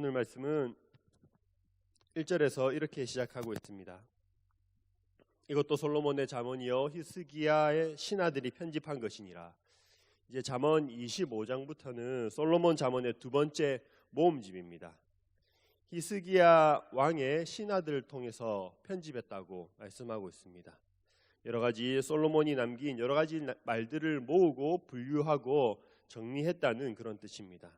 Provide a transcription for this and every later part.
오늘 말씀은 1절에서 이렇게 시작하고 있습니다. 이것도 솔로몬의 잠언이요 히스기야의 신하들이 편집한 것이니라. 이제 잠언 25장부터는 솔로몬 잠언의 두 번째 모음집입니다. 히스기야 왕의 신하들을 통해서 편집했다고 말씀하고 있습니다. 여러 가지 솔로몬이 남긴 여러 가지 말들을 모으고 분류하고 정리했다는 그런 뜻입니다.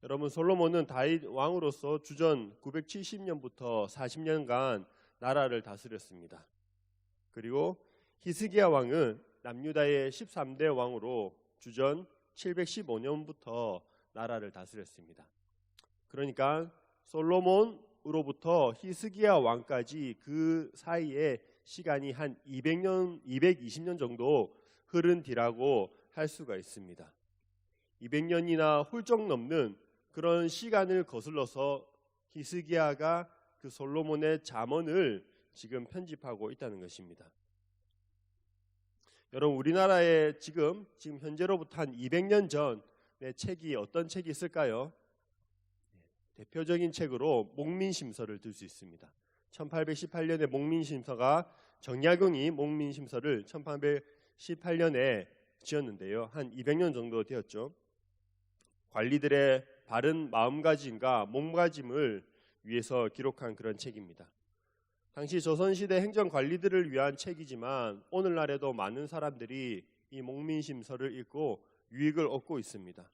여러분, 솔로몬은 다윗 왕으로서 주전 970년부터 40년간 나라를 다스렸습니다. 그리고 히스기야 왕은 남유다의 13대 왕으로 주전 715년부터 나라를 다스렸습니다. 그러니까 솔로몬으로부터 히스기야 왕까지 그 사이에 시간이 한 220년 정도 흐른 뒤라고 할 수가 있습니다. 200년이나 훌쩍 넘는 그런 시간을 거슬러서 히스기야가 그 솔로몬의 잠언을 지금 편집하고 있다는 것입니다. 여러분, 우리나라에 지금 현재로부터 한 200년 전의 책이 어떤 책이 있을까요? 대표적인 책으로 목민심서를 들 수 있습니다. 1818년에 목민심서가 정약용이 목민심서를 1818년에 지었는데요. 한 200년 정도 되었죠. 관리들의 바른 마음가짐과 몸가짐을 위해서 기록한 그런 책입니다. 당시 조선시대 행정관리들을 위한 책이지만 오늘날에도 많은 사람들이 이 목민심서를 읽고 유익을 얻고 있습니다.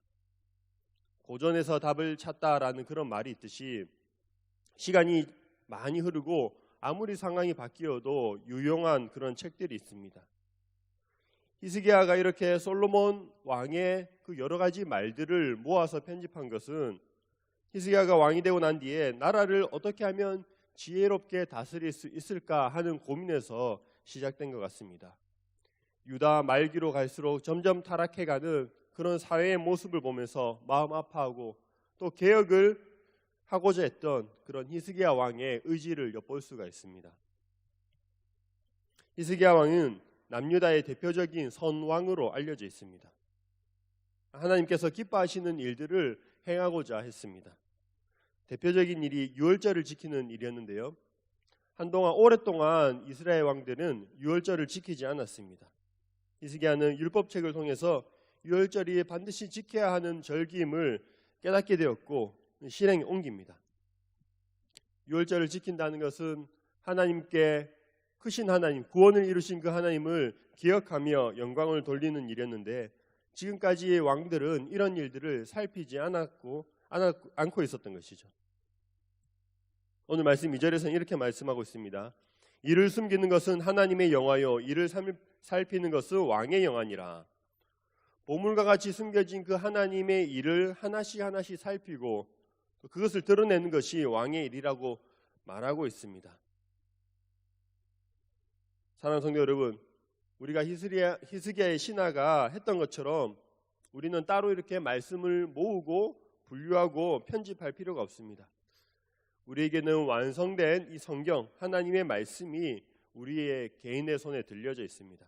고전에서 답을 찾다라는 그런 말이 있듯이 시간이 많이 흐르고 아무리 상황이 바뀌어도 유용한 그런 책들이 있습니다. 히스기야가 이렇게 솔로몬 왕의 그 여러 가지 말들을 모아서 편집한 것은 히스기야가 왕이 되고 난 뒤에 나라를 어떻게 하면 지혜롭게 다스릴 수 있을까 하는 고민에서 시작된 것 같습니다. 유다 말기로 갈수록 점점 타락해가는 그런 사회의 모습을 보면서 마음 아파하고 또 개혁을 하고자 했던 그런 히스기야 왕의 의지를 엿볼 수가 있습니다. 히스기야 왕은 남유다의 대표적인 선왕으로 알려져 있습니다. 하나님께서 기뻐하시는 일들을 행하고자 했습니다. 대표적인 일이 유월절을 지키는 일이었는데요. 오랫동안 이스라엘 왕들은 유월절을 지키지 않았습니다. 히스기야는 율법책을 통해서 유월절이 반드시 지켜야 하는 절기임을 깨닫게 되었고 실행에 옮깁니다. 유월절을 지킨다는 것은 하나님께 크신 하나님, 구원을 이루신 그 하나님을 기억하며 영광을 돌리는 일이었는데 지금까지의 왕들은 이런 일들을 살피지 않고 있었던 것이죠. 오늘 말씀 2절에서는 이렇게 말씀하고 있습니다. 이를 숨기는 것은 하나님의 영화요 이를 살피는 것은 왕의 영화니라. 보물과 같이 숨겨진 그 하나님의 일을 하나씩 살피고 그것을 드러내는 것이 왕의 일이라고 말하고 있습니다. 사랑하는 성도 여러분, 우리가 히스기야의 신하가 했던 것처럼 우리는 따로 이렇게 말씀을 모으고 분류하고 편집할 필요가 없습니다. 우리에게는 완성된 이 성경, 하나님의 말씀이 우리의 개인의 손에 들려져 있습니다.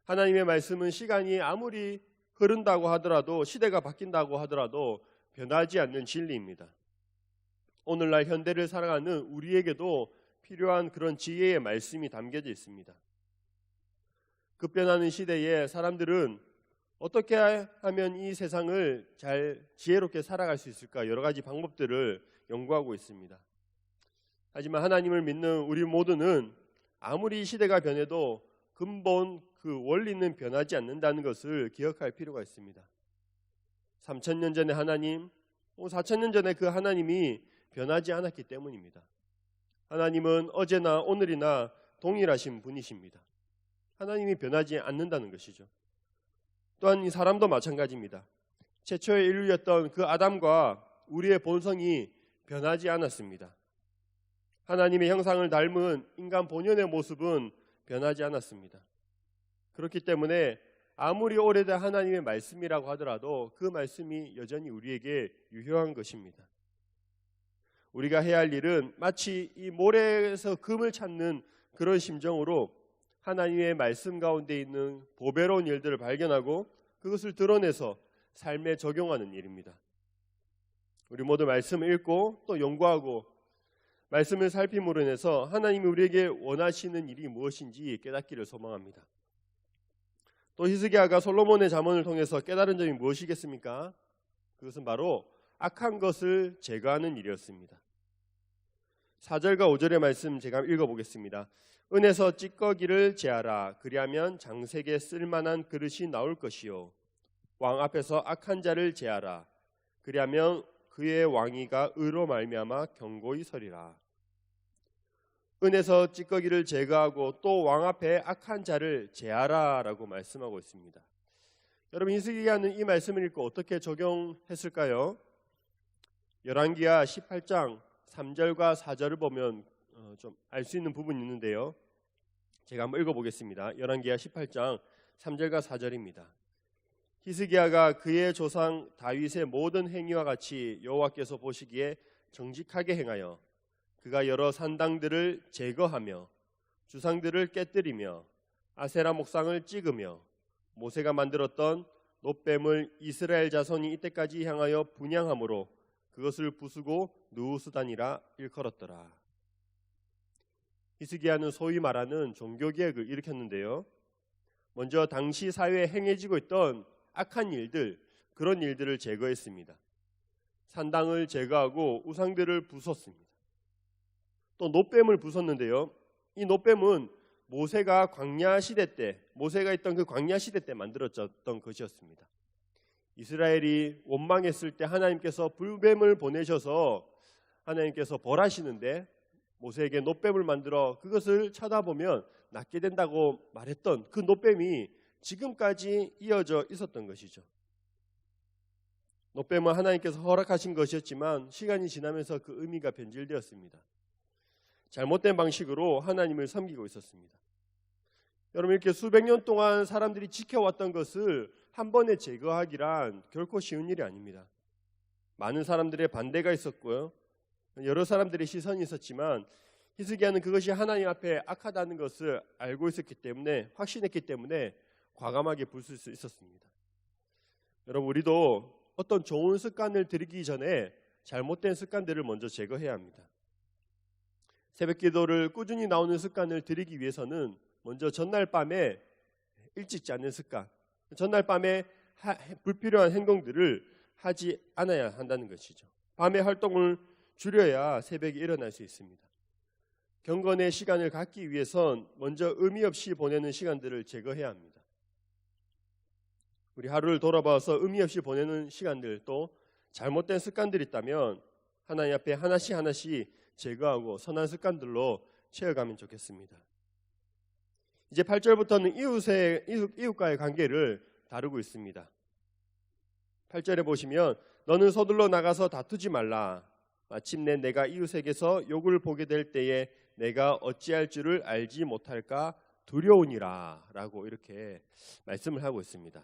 하나님의 말씀은 시간이 아무리 흐른다고 하더라도, 시대가 바뀐다고 하더라도 변하지 않는 진리입니다. 오늘날 현대를 살아가는 우리에게도 필요한 그런 지혜의 말씀이 담겨져 있습니다. 급변하는 시대에 사람들은 어떻게 하면 이 세상을 잘 지혜롭게 살아갈 수 있을까 여러 가지 방법들을 연구하고 있습니다. 하지만 하나님을 믿는 우리 모두는 아무리 시대가 변해도 근본 그 원리는 변하지 않는다는 것을 기억할 필요가 있습니다. 3,000년 전에 하나님, 4,000년 전에 그 하나님이 변하지 않았기 때문입니다. 하나님은 어제나 오늘이나 동일하신 분이십니다. 하나님이 변하지 않는다는 것이죠. 또한 이 사람도 마찬가지입니다. 최초의 인류였던 그 아담과 우리의 본성이 변하지 않았습니다. 하나님의 형상을 닮은 인간 본연의 모습은 변하지 않았습니다. 그렇기 때문에 아무리 오래된 하나님의 말씀이라고 하더라도 그 말씀이 여전히 우리에게 유효한 것입니다. 우리가 해야 할 일은 마치 이 모래에서 금을 찾는 그런 심정으로 하나님의 말씀 가운데 있는 보배로운 일들을 발견하고 그것을 드러내서 삶에 적용하는 일입니다. 우리 모두 말씀을 읽고 또 연구하고 말씀을 살핌으로 인해서 하나님이 우리에게 원하시는 일이 무엇인지 깨닫기를 소망합니다. 또 히스기야가 솔로몬의 잠언을 통해서 깨달은 점이 무엇이겠습니까? 그것은 바로 악한 것을 제거하는 일이었습니다. 4절과 5절의 말씀 제가 읽어보겠습니다. 은에서 찌꺼기를 제하라. 그리하면 장색에 쓸만한 그릇이 나올 것이요. 왕 앞에서 악한 자를 제하라. 그리하면 그의 왕위가 의로 말미암아 견고히 서리라. 은에서 찌꺼기를 제거하고 또 왕 앞에 악한 자를 제하라라고 말씀하고 있습니다. 여러분, 히스기야는 이 말씀을 읽고 어떻게 적용했을까요? 열왕기하 18장 3절과 4절을 보면 좀 알 수 있는 부분이 있는데요. 제가 한번 읽어보겠습니다. 열왕기하 18장 3절과 4절입니다. 히스기야가 그의 조상 다윗의 모든 행위와 같이 여호와께서 보시기에 정직하게 행하여 그가 여러 산당들을 제거하며 주상들을 깨뜨리며 아세라 목상을 찍으며 모세가 만들었던 놋뱀을 이스라엘 자손이 이때까지 향하여 분향함으로 그것을 부수고 누우수단이라 일컬었더라. 히스기야는 소위 말하는 종교개혁을 일으켰는데요. 먼저 당시 사회에 행해지고 있던 악한 일들, 그런 일들을 제거했습니다. 산당을 제거하고 우상들을 부쉈습니다. 또 놋뱀을 부쉈는데요. 이 놋뱀은 모세가 광야 시대 때, 모세가 있던 그 광야 시대 때 만들어졌던 것이었습니다. 이스라엘이 원망했을 때 하나님께서 불뱀을 보내셔서 하나님께서 벌하시는데 모세에게 놋뱀을 만들어 그것을 쳐다보면 낫게 된다고 말했던 그 놋뱀이 지금까지 이어져 있었던 것이죠. 놋뱀은 하나님께서 허락하신 것이었지만 시간이 지나면서 그 의미가 변질되었습니다. 잘못된 방식으로 하나님을 섬기고 있었습니다. 여러분, 이렇게 수백 년 동안 사람들이 지켜왔던 것을 한 번에 제거하기란 결코 쉬운 일이 아닙니다. 많은 사람들의 반대가 있었고요. 여러 사람들의 시선이 있었지만 히스기야는 그것이 하나님 앞에 악하다는 것을 알고 있었기 때문에, 확신했기 때문에 과감하게 부술 수 있었습니다. 여러분, 우리도 어떤 좋은 습관을 들이기 전에 잘못된 습관들을 먼저 제거해야 합니다. 새벽 기도를 꾸준히 나오는 습관을 들이기 위해서는 먼저 전날 밤에 일찍 자는 습관, 전날 밤에 불필요한 행동들을 하지 않아야 한다는 것이죠. 밤에 활동을 줄여야 새벽에 일어날 수 있습니다. 경건의 시간을 갖기 위해선 먼저 의미 없이 보내는 시간들을 제거해야 합니다. 우리 하루를 돌아봐서 의미 없이 보내는 시간들, 또 잘못된 습관들이 있다면 하나님 앞에 하나씩 하나씩 제거하고 선한 습관들로 채워가면 좋겠습니다. 이제 8절부터는 이웃과의 관계를 다루고 있습니다. 8절에 보시면 너는 서둘러 나가서 다투지 말라. 마침내 내가 이웃에게서 욕을 보게 될 때에 내가 어찌할 줄을 알지 못할까 두려우니라 라고 이렇게 말씀을 하고 있습니다.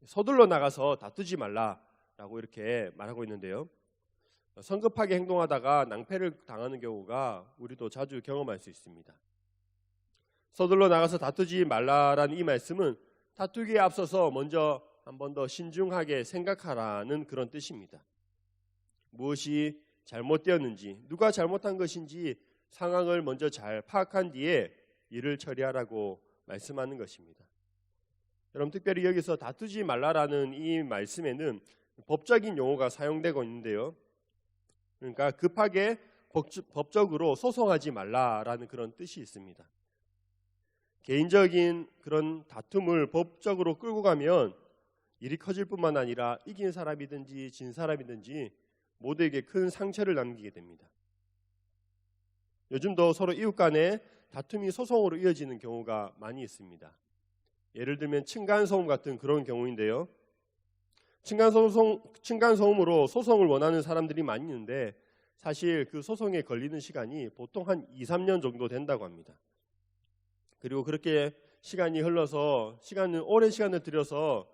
서둘러 나가서 다투지 말라라고 이렇게 말하고 있는데요. 성급하게 행동하다가 낭패를 당하는 경우가 우리도 자주 경험할 수 있습니다. 서둘러 나가서 다투지 말라라는 이 말씀은 다투기에 앞서서 먼저 한 번 더 신중하게 생각하라는 그런 뜻입니다. 무엇이 잘못되었는지, 누가 잘못한 것인지 상황을 먼저 잘 파악한 뒤에 일을 처리하라고 말씀하는 것입니다. 여러분, 특별히 여기서 다투지 말라라는 이 말씀에는 법적인 용어가 사용되고 있는데요. 그러니까 급하게 법적으로 소송하지 말라라는 그런 뜻이 있습니다. 개인적인 그런 다툼을 법적으로 끌고 가면 일이 커질 뿐만 아니라 이긴 사람이든지 진 사람이든지 모두에게 큰 상처를 남기게 됩니다. 요즘도 서로 이웃 간에 다툼이 소송으로 이어지는 경우가 많이 있습니다. 예를 들면 층간소음 같은 그런 경우인데요. 층간소음으로 소송을 원하는 사람들이 많이 있는데 사실 그 소송에 걸리는 시간이 보통 한 2-3년 정도 된다고 합니다. 그리고 그렇게 시간이 흘러서 오랜 시간을 들여서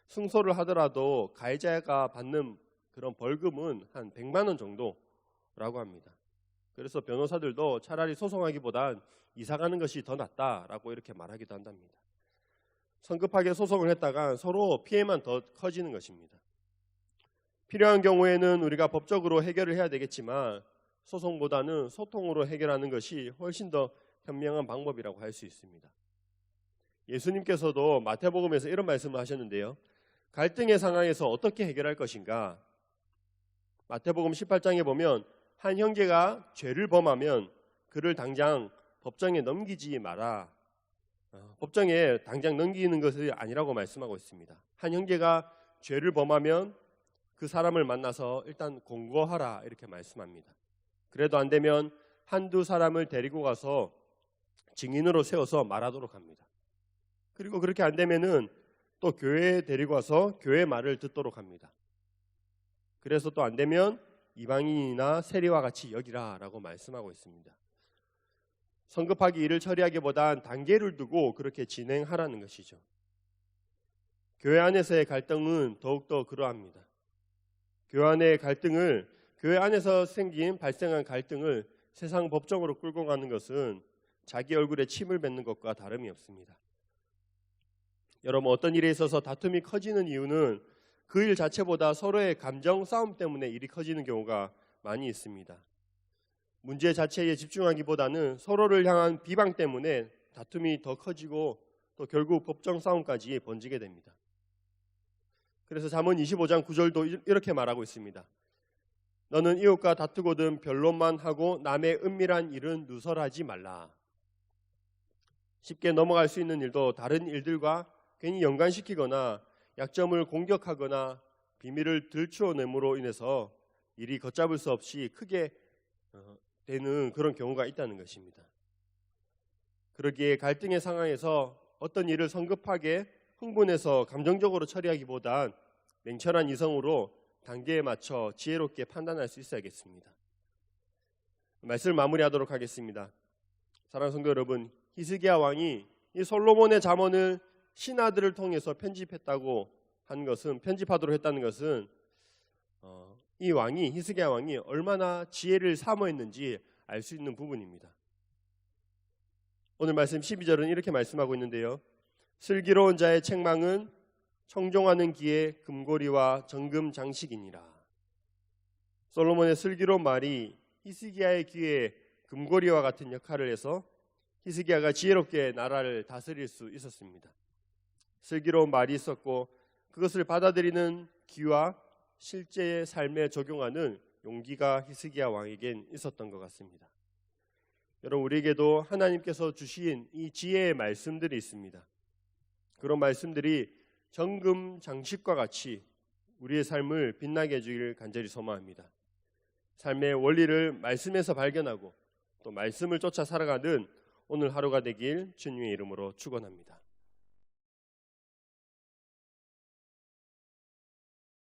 승소를 하더라도 가해자가 받는 그런 벌금은 한 100만 원 정도라고 합니다. 그래서 변호사들도 차라리 소송하기보단 이사가는 것이 더 낫다라고 이렇게 말하기도 한답니다. 성급하게 소송을 했다가 서로 피해만 더 커지는 것입니다. 필요한 경우에는 우리가 법적으로 해결을 해야 되겠지만 소송보다는 소통으로 해결하는 것이 훨씬 더 현명한 방법이라고 할 수 있습니다. 예수님께서도 마태복음에서 이런 말씀을 하셨는데요. 갈등의 상황에서 어떻게 해결할 것인가? 마태복음 18장에 보면 한 형제가 죄를 범하면 그를 당장 법정에 넘기지 마라. 법정에 당장 넘기는 것이 아니라고 말씀하고 있습니다. 한 형제가 죄를 범하면 그 사람을 만나서 일단 공고하라 이렇게 말씀합니다. 그래도 안 되면 한두 사람을 데리고 가서 증인으로 세워서 말하도록 합니다. 그리고 그렇게 안 되면은 또 교회에 데리고 와서 교회 말을 듣도록 합니다. 그래서 또 안 되면 이방인이나 세리와 같이 여기라라고 말씀하고 있습니다. 성급하게 일을 처리하기보단 단계를 두고 그렇게 진행하라는 것이죠. 교회 안에서의 갈등은 더욱더 그러합니다. 교회 안에서 발생한 갈등을 세상 법정으로 끌고 가는 것은 자기 얼굴에 침을 뱉는 것과 다름이 없습니다. 여러분, 어떤 일에 있어서 다툼이 커지는 이유는 그 일 자체보다 서로의 감정 싸움 때문에 일이 커지는 경우가 많이 있습니다. 문제 자체에 집중하기보다는 서로를 향한 비방 때문에 다툼이 더 커지고 또 결국 법정 싸움까지 번지게 됩니다. 그래서 잠언 25장 9절도 이렇게 말하고 있습니다. 너는 이웃과 다투거든 변론만 하고 남의 은밀한 일은 누설하지 말라. 쉽게 넘어갈 수 있는 일도 다른 일들과 괜히 연관시키거나 약점을 공격하거나 비밀을 들추어냄으로 인해서 일이 걷잡을 수 없이 크게 되는 그런 경우가 있다는 것입니다. 그러기에 갈등의 상황에서 어떤 일을 성급하게 흥분해서 감정적으로 처리하기보단 냉철한 이성으로 단계에 맞춰 지혜롭게 판단할 수 있어야겠습니다. 말씀을 마무리하도록 하겠습니다. 사랑하는 성도 여러분, 히스기야 왕이 이 솔로몬의 잠언을 신하들을 통해서 편집하도록 했다는 것은 이 왕이 히스기야 왕이 얼마나 지혜를 사모했는지 알 수 있는 부분입니다. 오늘 말씀 12절은 이렇게 말씀하고 있는데요. 슬기로운 자의 책망은 청종하는 기에 금고리와 정금 장식이니라. 솔로몬의 슬기로운 말이 히스기야의 귀에 금고리와 같은 역할을 해서 히스기야가 지혜롭게 나라를 다스릴 수 있었습니다. 슬기로운 말이 있었고 그것을 받아들이는 귀와 실제의 삶에 적용하는 용기가 히스기야 왕에겐 있었던 것 같습니다. 여러분, 우리에게도 하나님께서 주신 이 지혜의 말씀들이 있습니다. 그런 말씀들이 정금 장식과 같이 우리의 삶을 빛나게 해주기를 간절히 소망합니다. 삶의 원리를 말씀에서 발견하고 또 말씀을 쫓아 살아가는 오늘 하루가 되길 주님의 이름으로 축원합니다.